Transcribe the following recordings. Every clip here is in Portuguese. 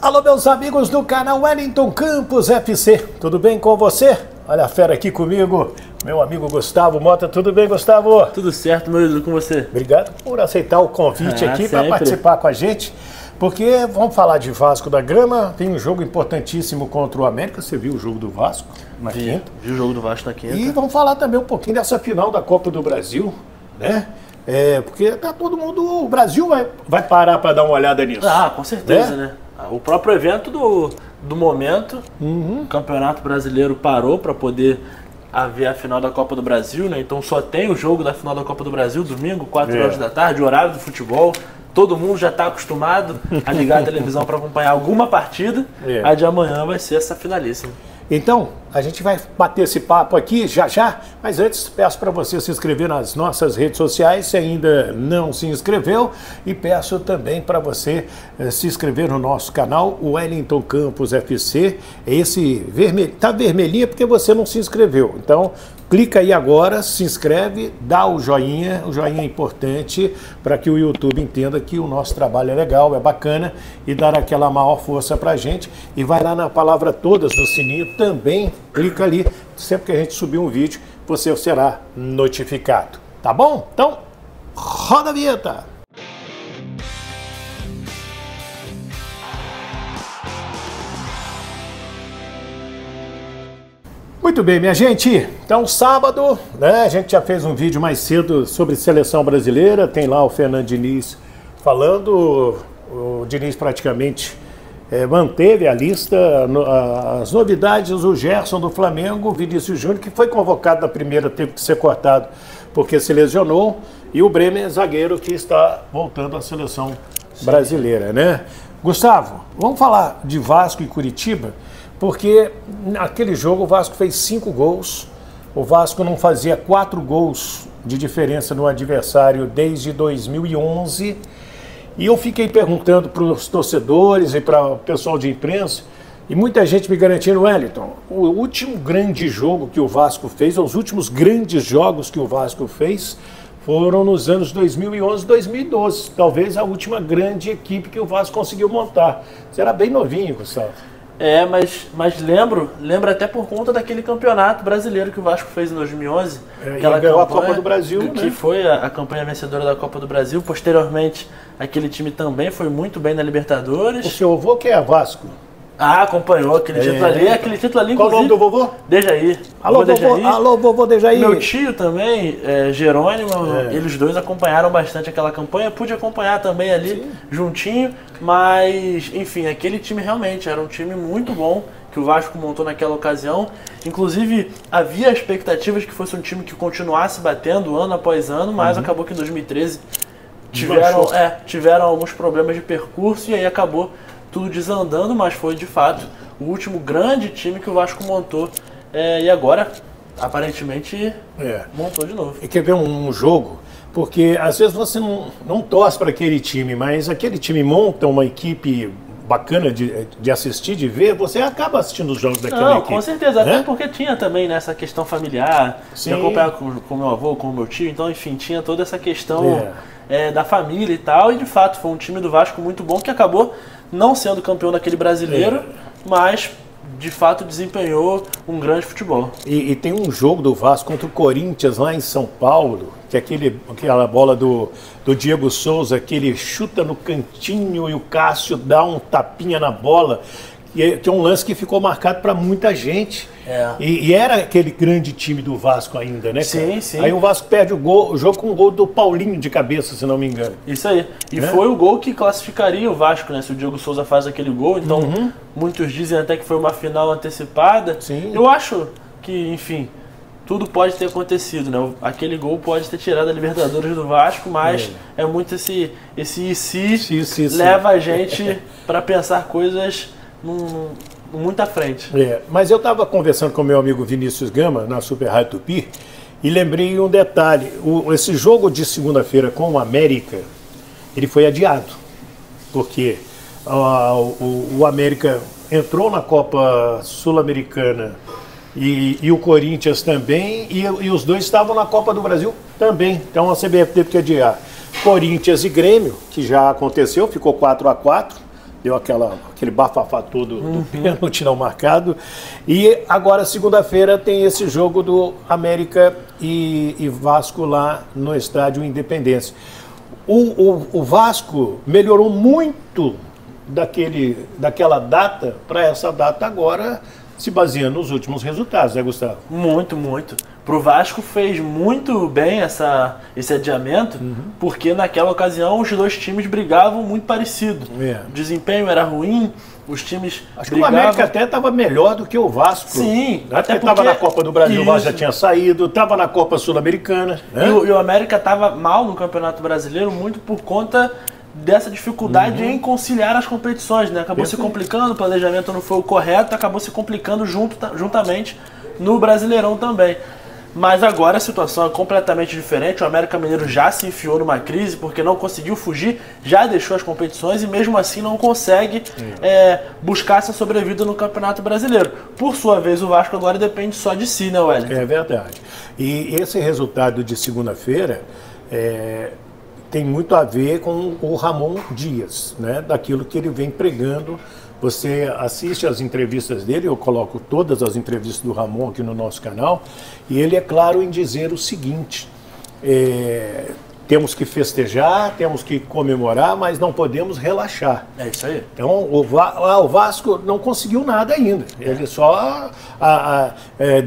Alô, meus amigos do canal Wellington Campos FC, tudo bem com você? Olha a fera aqui comigo, meu amigo Gustavo Mota. Tudo bem, Gustavo? Tudo certo, meu ídolo, com você? Obrigado por aceitar o convite aqui para participar com a gente, porque vamos falar de Vasco da Gama. Tem um jogo importantíssimo contra o América. Você viu o jogo do Vasco na quinta? Vi o jogo do Vasco na quinta. E vamos falar também um pouquinho dessa final da Copa do Brasil, né? Porque tá todo mundo, o Brasil vai parar para dar uma olhada nisso. Ah, com certeza, né? O próprio evento do momento, o Campeonato Brasileiro parou para poder haver a final da Copa do Brasil, né? Então só tem o jogo da final da Copa do Brasil, domingo, 4 horas da tarde, horário do futebol. Todo mundo já está acostumado a ligar a televisão para acompanhar alguma partida. A de amanhã vai ser essa finalíssima. Então, a gente vai bater esse papo aqui já, mas antes peço para você se inscrever nas nossas redes sociais, se ainda não se inscreveu, e peço também para você se inscrever no nosso canal, o Wellington Campos FC. Esse vermelho, tá vermelhinho porque você não se inscreveu, então clica aí agora, se inscreve, dá o joinha é importante para que o YouTube entenda que o nosso trabalho é legal, é bacana, e dar aquela maior força para a gente. E vai lá na palavra todas do sininho também, clica ali, sempre que a gente subir um vídeo, você será notificado, tá bom? Então, roda a vinheta! Muito bem, minha gente, então sábado, né, a gente já fez um vídeo mais cedo sobre seleção brasileira, tem lá o Fernando Diniz falando, o Diniz praticamente manteve a lista, as novidades, o Gerson do Flamengo, o Vinícius Júnior, que foi convocado na primeira, teve que ser cortado porque se lesionou, e o Bremer, zagueiro, que está voltando à seleção brasileira, né? Gustavo, vamos falar de Vasco e Curitiba, porque naquele jogo o Vasco fez 5 gols, o Vasco não fazia 4 gols de diferença no adversário desde 2011, e eu fiquei perguntando para os torcedores e para o pessoal de imprensa, e muita gente me garantindo, Wellington, o último grande jogo que o Vasco fez, os últimos grandes jogos que o Vasco fez, foram nos anos 2011 e 2012, talvez a última grande equipe que o Vasco conseguiu montar. Você era bem novinho, Gustavo. Mas lembro até por conta daquele campeonato brasileiro que o Vasco fez em 2011. Aquela ganhou a Copa do Brasil, que foi a campanha vencedora da Copa do Brasil. Posteriormente, aquele time também foi muito bem na Libertadores. O seu avô que é Vasco? Ah, acompanhou aquele título ali. Qual o nome do vovô? Dejaí. Alô, vovô Dejaí. Meu tio também, Jerônimo, eles dois acompanharam bastante aquela campanha. Pude acompanhar também ali, juntinho, mas, enfim, aquele time realmente era um time muito bom que o Vasco montou naquela ocasião. Inclusive, havia expectativas que fosse um time que continuasse batendo ano após ano, mas acabou que em 2013 tiveram alguns problemas de percurso e aí acabou tudo desandando, mas foi de fato o último grande time que o Vasco montou, e agora aparentemente montou de novo. E quer ver um jogo? Porque às vezes você não torce para aquele time, mas aquele time monta uma equipe bacana de assistir, de ver, você acaba assistindo os jogos daquela equipe. Com certeza, até porque tinha também nessa questão familiar, de acompanhar com meu avô, com o meu tio, então enfim, tinha toda essa questão da família e tal, e de fato foi um time do Vasco muito bom que acabou não sendo campeão daquele brasileiro, mas de fato desempenhou um grande futebol. E tem um jogo do Vasco contra o Corinthians lá em São Paulo, que aquela bola do Diego Souza, que ele chuta no cantinho e o Cássio dá um tapinha na bola, que é um lance que ficou marcado para muita gente. E era aquele grande time do Vasco ainda, né, cara? Sim. Aí o Vasco perde o jogo com um gol do Paulinho de cabeça, se não me engano. Isso aí. E foi o gol que classificaria o Vasco, né? Se o Diego Souza faz aquele gol. Então, muitos dizem até que foi uma final antecipada. Eu acho que, enfim, tudo pode ter acontecido, né? Aquele gol pode ter tirado a Libertadores do Vasco, mas é muito esse leva a gente para pensar coisas muito à frente. Mas eu estava conversando com meu amigo Vinícius Gama na Super Rádio Tupi e lembrei um detalhe. Esse jogo de segunda-feira com o América, ele foi adiado, porque o América entrou na Copa Sul-Americana e o Corinthians também, e os dois estavam na Copa do Brasil também. Então a CBF teve que adiar Corinthians e Grêmio, que já aconteceu, ficou 4-4. deu aquele bafafá todo do pênalti não marcado. E agora, segunda-feira, tem esse jogo do América e Vasco lá no estádio Independência. O Vasco melhorou muito daquela data para essa data agora, se baseando nos últimos resultados, né, Gustavo? Muito, muito. Pro Vasco fez muito bem esse adiamento, porque naquela ocasião os dois times brigavam muito parecido. O desempenho era ruim, os times Acho que o América até estava melhor do que o Vasco. Sim. Até porque estava na Copa do Brasil, o Vasco já tinha saído, estava na Copa Sul-Americana. Né? E o América estava mal no Campeonato Brasileiro muito por conta dessa dificuldade em conciliar as competições, né? Acabou se complicando, o planejamento não foi o correto, acabou se complicando juntamente no Brasileirão também. Mas agora a situação é completamente diferente, o América Mineiro já se enfiou numa crise porque não conseguiu fugir, já deixou as competições e mesmo assim não consegue buscar essa sobrevida no Campeonato Brasileiro. Por sua vez, o Vasco agora depende só de si, né, Wellington? É verdade. E esse resultado de segunda-feira tem muito a ver com o Ramon Dias, né? Daquilo que ele vem pregando. Você assiste as entrevistas dele, eu coloco todas as entrevistas do Ramon aqui no nosso canal, e ele é claro em dizer o seguinte: temos que festejar, temos que comemorar, mas não podemos relaxar. É isso aí. Então o Vasco não conseguiu nada ainda, ele só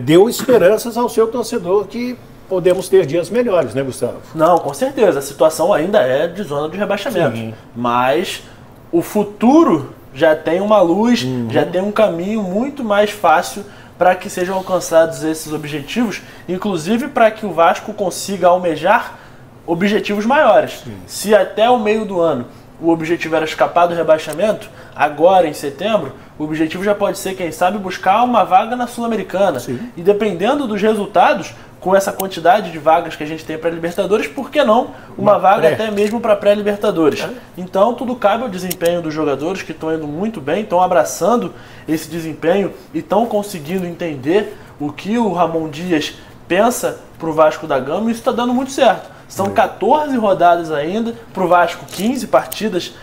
deu esperanças ao seu torcedor que podemos ter dias melhores, né, Gustavo? Não, com certeza. A situação ainda é de zona de rebaixamento. Sim. Mas o futuro já tem uma luz, já tem um caminho muito mais fácil para que sejam alcançados esses objetivos, inclusive para que o Vasco consiga almejar objetivos maiores. Sim. Se até o meio do ano o objetivo era escapar do rebaixamento, agora em setembro, o objetivo já pode ser, quem sabe, buscar uma vaga na Sul-Americana. E dependendo dos resultados, com essa quantidade de vagas que a gente tem para Libertadores, por que não uma vaga até mesmo para pré-Libertadores? Então tudo cabe ao desempenho dos jogadores que estão indo muito bem, estão abraçando esse desempenho e estão conseguindo entender o que o Ramon Dias pensa para o Vasco da Gama, e isso está dando muito certo. São 14 rodadas ainda, para o Vasco 15 partidas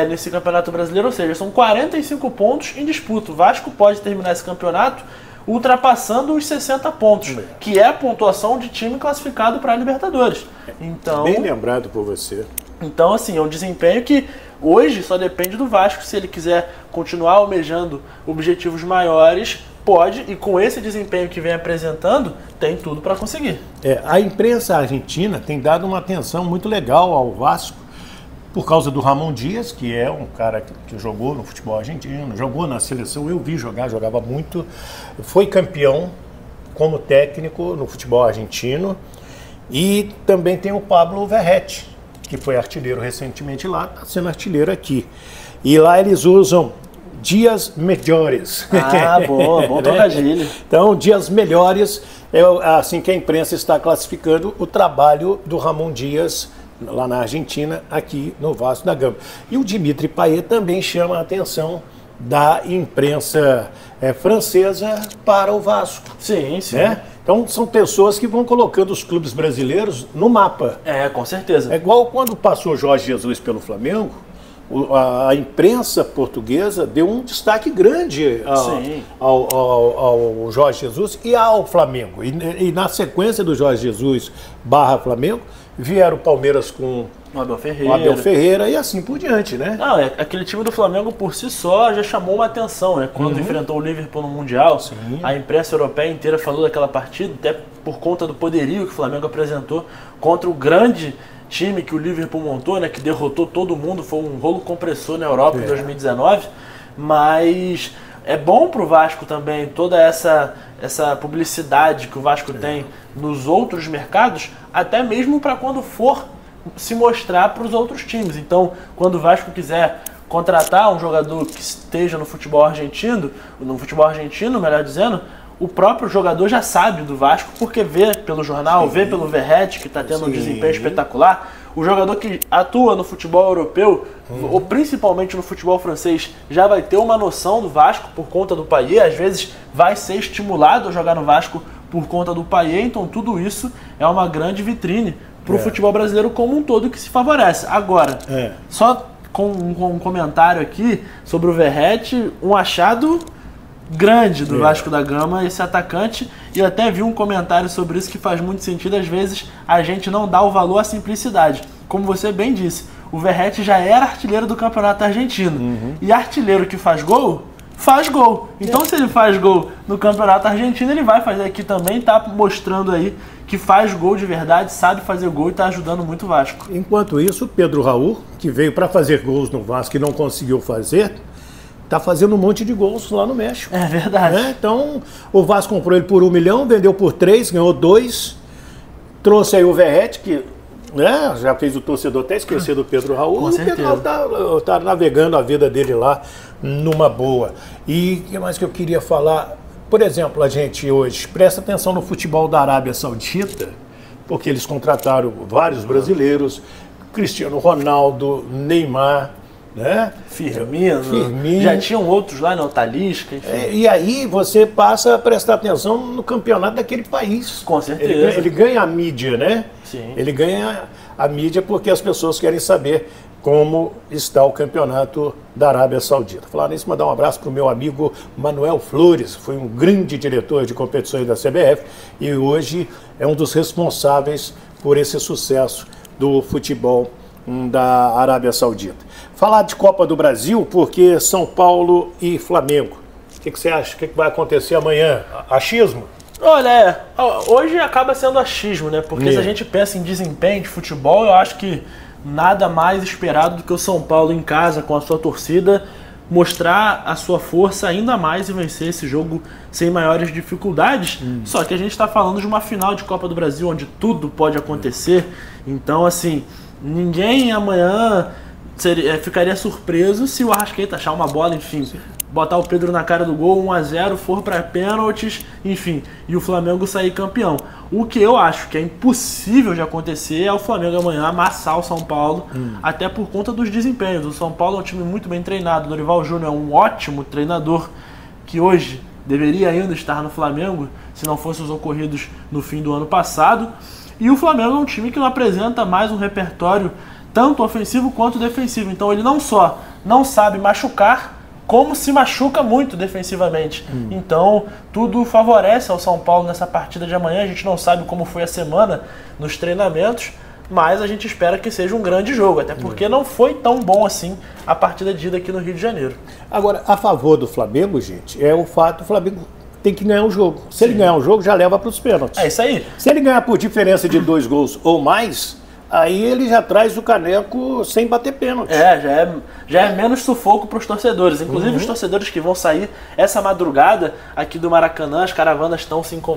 nesse Campeonato Brasileiro, ou seja, são 45 pontos em disputa. O Vasco pode terminar esse campeonato ultrapassando os 60 pontos, que é a pontuação de time classificado para a Libertadores. Então, bem lembrado por você. Então, assim, é um desempenho que hoje só depende do Vasco. Se ele quiser continuar almejando objetivos maiores, pode, e com esse desempenho que vem apresentando, tem tudo para conseguir. A imprensa argentina tem dado uma atenção muito legal ao Vasco, por causa do Ramon Dias, que é um cara que jogou no futebol argentino, jogou na seleção, eu vi jogar, jogava muito, foi campeão como técnico no futebol argentino, e também tem o Pablo Verratti, que foi artilheiro recentemente lá, está sendo artilheiro aqui. E lá eles usam dias melhores. Bom trocadilho. Então, dias melhores é assim que a imprensa está classificando o trabalho do Ramon Dias lá na Argentina, aqui no Vasco da Gama. E o Dimitri Payet também chama a atenção da imprensa francesa para o Vasco. Sim, sim. Né? Então são pessoas que vão colocando os clubes brasileiros no mapa. Com certeza. É igual quando passou Jorge Jesus pelo Flamengo, a imprensa portuguesa deu um destaque grande ao Jorge Jesus e ao Flamengo. E na sequência do Jorge Jesus / Flamengo, vieram o Palmeiras com o Abel Ferreira e assim por diante, né? Não, aquele time do Flamengo por si só já chamou uma atenção, né? Quando enfrentou o Liverpool no Mundial, a imprensa europeia inteira falou daquela partida, até por conta do poderio que o Flamengo apresentou contra o grande time que o Liverpool montou, né? Que derrotou todo mundo, foi um rolo compressor na Europa em 2019, mas é bom pro Vasco também toda essa publicidade que o Vasco tem nos outros mercados, até mesmo para quando for se mostrar para os outros times. Então, quando o Vasco quiser contratar um jogador que esteja no futebol argentino, melhor dizendo, o próprio jogador já sabe do Vasco, porque vê pelo jornal, vê pelo Verratti, que está tendo um desempenho espetacular. O jogador que atua no futebol europeu, ou principalmente no futebol francês, já vai ter uma noção do Vasco por conta do Payet, às vezes vai ser estimulado a jogar no Vasco por conta do Payet, então tudo isso é uma grande vitrine para o futebol brasileiro como um todo que se favorece. Agora, só com um comentário aqui sobre o Verratti, um achado grande do Vasco da Gama, esse atacante, e eu até vi um comentário sobre isso que faz muito sentido. Às vezes a gente não dá o valor à simplicidade. Como você bem disse, o Verratti já era artilheiro do campeonato argentino, e artilheiro que faz gol, faz gol. Então se ele faz gol no campeonato argentino, ele vai fazer aqui também, tá mostrando aí que faz gol de verdade, sabe fazer gol e tá ajudando muito o Vasco. Enquanto isso, Pedro Raul, que veio para fazer gols no Vasco e não conseguiu fazer, tá fazendo um monte de gols lá no México. É verdade. Então, o Vasco comprou ele por 1 milhão, vendeu por 3, ganhou 2, trouxe aí o Verratti, que já fez o torcedor até esquecer do Pedro Raul. Com o certeza. Pedro Raul tá navegando a vida dele lá numa boa. E o que mais que eu queria falar? Por exemplo, a gente hoje presta atenção no futebol da Arábia Saudita, porque eles contrataram vários brasileiros, Cristiano Ronaldo, Neymar, né? Firmino. Firmino. Já tinham outros lá, no Talisca, enfim. E aí você passa a prestar atenção no campeonato daquele país. Com certeza. Ele ganha a mídia, né? Sim. Ele ganha a mídia porque as pessoas querem saber como está o campeonato da Arábia Saudita. Falar nisso, mandar um abraço para o meu amigo Manuel Flores, foi um grande diretor de competições da CBF e hoje é um dos responsáveis por esse sucesso do futebol da Arábia Saudita. Falar de Copa do Brasil, porque São Paulo e Flamengo. O que você acha? O que vai acontecer amanhã? Achismo? Olha, hoje acaba sendo achismo, né? Porque se a gente pensa em desempenho de futebol, eu acho que nada mais esperado do que o São Paulo em casa, com a sua torcida, mostrar a sua força ainda mais e vencer esse jogo sem maiores dificuldades. Só que a gente está falando de uma final de Copa do Brasil, onde tudo pode acontecer. Então, assim, ninguém amanhã ficaria surpreso se o Arrascaeta achar uma bola, enfim, botar o Pedro na cara do gol, 1-0, for para pênaltis, enfim, e o Flamengo sair campeão. O que eu acho que é impossível de acontecer é o Flamengo amanhã amassar o São Paulo, até por conta dos desempenhos. O São Paulo é um time muito bem treinado, o Dorival Júnior é um ótimo treinador, que hoje deveria ainda estar no Flamengo, se não fossem os ocorridos no fim do ano passado. E o Flamengo é um time que não apresenta mais um repertório tanto ofensivo quanto defensivo. Então ele não só não sabe machucar, como se machuca muito defensivamente. Então tudo favorece ao São Paulo nessa partida de amanhã. A gente não sabe como foi a semana nos treinamentos, mas a gente espera que seja um grande jogo, até porque não foi tão bom assim a partida de ida aqui no Rio de Janeiro. Agora, a favor do Flamengo, gente, é o fato do Flamengo tem que ganhar o jogo. Se ele ganhar o jogo, já leva para os pênaltis. É isso aí. Se ele ganhar por diferença de 2 gols ou mais, aí ele já traz o caneco sem bater pênalti. Já é menos sufoco para os torcedores. Inclusive os torcedores que vão sair essa madrugada aqui do Maracanã, as caravanas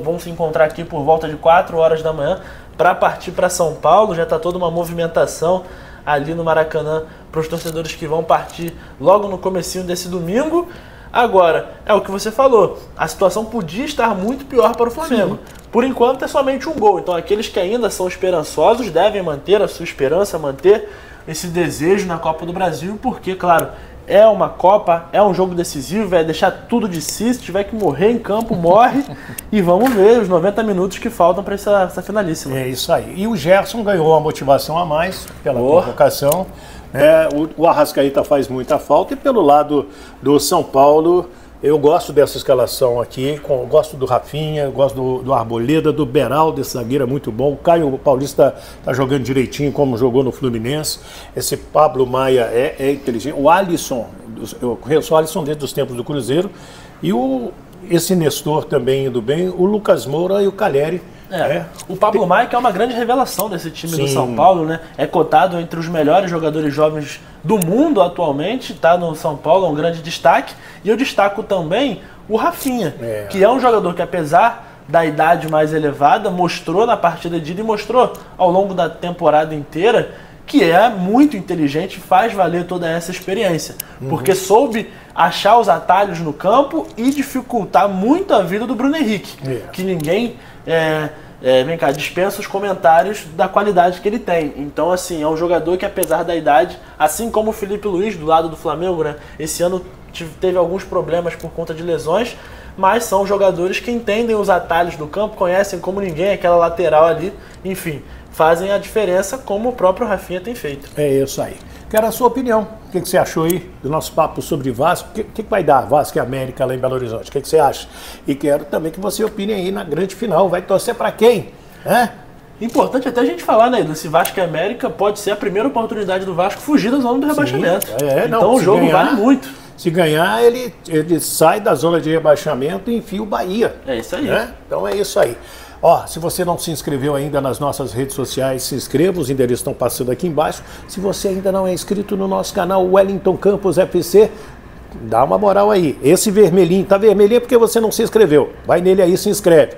vão se encontrar aqui por volta de 4 horas da manhã para partir para São Paulo. Já está toda uma movimentação ali no Maracanã para os torcedores que vão partir logo no comecinho desse domingo. Agora, é o que você falou, a situação podia estar muito pior para o Flamengo. Por enquanto é somente um gol, então aqueles que ainda são esperançosos devem manter a sua esperança, manter esse desejo na Copa do Brasil, porque, claro, é uma Copa, é um jogo decisivo, vai deixar tudo de si, se tiver que morrer em campo, morre, e vamos ver os 90 minutos que faltam para essa finalíssima. É isso aí. E o Gerson ganhou uma motivação a mais pela convocação. O Arrascaeta faz muita falta e pelo lado do São Paulo eu gosto dessa escalação aqui, gosto do Rafinha, gosto do Arboleda, do Beraldo, esse zagueiro é muito bom, o Caio Paulista está jogando direitinho como jogou no Fluminense, esse Pablo Maia é inteligente, o Alisson, eu conheço o Alisson desde os tempos do Cruzeiro, e esse Nestor também indo bem, o Lucas Moura e o Calheri. O Pablo Maia, que é uma grande revelação desse time do São Paulo, né? É cotado entre os melhores jogadores jovens do mundo atualmente, está no São Paulo, é um grande destaque. E eu destaco também o Rafinha, que é um jogador que, apesar da idade mais elevada, mostrou na partida de ida e mostrou ao longo da temporada inteira que é muito inteligente, faz valer toda essa experiência. Porque soube achar os atalhos no campo e dificultar muito a vida do Bruno Henrique, que ninguém dispensa os comentários da qualidade que ele tem. Então, assim, é um jogador que, apesar da idade, assim como o Felipe Luiz, do lado do Flamengo, né, esse ano teve alguns problemas por conta de lesões, mas são jogadores que entendem os atalhos do campo, conhecem como ninguém aquela lateral ali, enfim, fazem a diferença como o próprio Rafinha tem feito. É isso aí. Quero a sua opinião. o que você achou aí do nosso papo sobre Vasco? O que vai dar Vasco e América lá em Belo Horizonte? O que você acha? E quero também que você opine aí na grande final. Vai torcer para quem? Importante até a gente falar, né, se Vasco e América pode ser a primeira oportunidade do Vasco fugir da zona do rebaixamento. Então o jogo vale muito. Se ganhar, ele sai da zona de rebaixamento e enfia o Bahia. É isso aí. Então é isso aí. Ó, se você não se inscreveu ainda nas nossas redes sociais, se inscreva, os endereços estão passando aqui embaixo. Se você ainda não é inscrito no nosso canal Wellington Campos FC, dá uma moral aí. Esse vermelhinho, tá vermelhinho porque você não se inscreveu. Vai nele aí e se inscreve.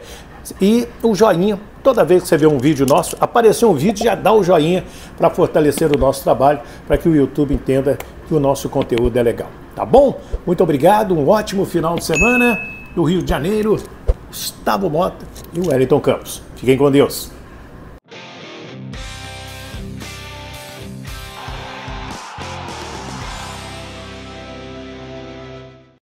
E o joinha, toda vez que você vê um vídeo nosso, apareceu um vídeo, já dá o joinha para fortalecer o nosso trabalho, para que o YouTube entenda que o nosso conteúdo é legal. Tá bom? Muito obrigado, um ótimo final de semana do Rio de Janeiro, Gustavo Mota e o Wellington Campos. Fiquem com Deus.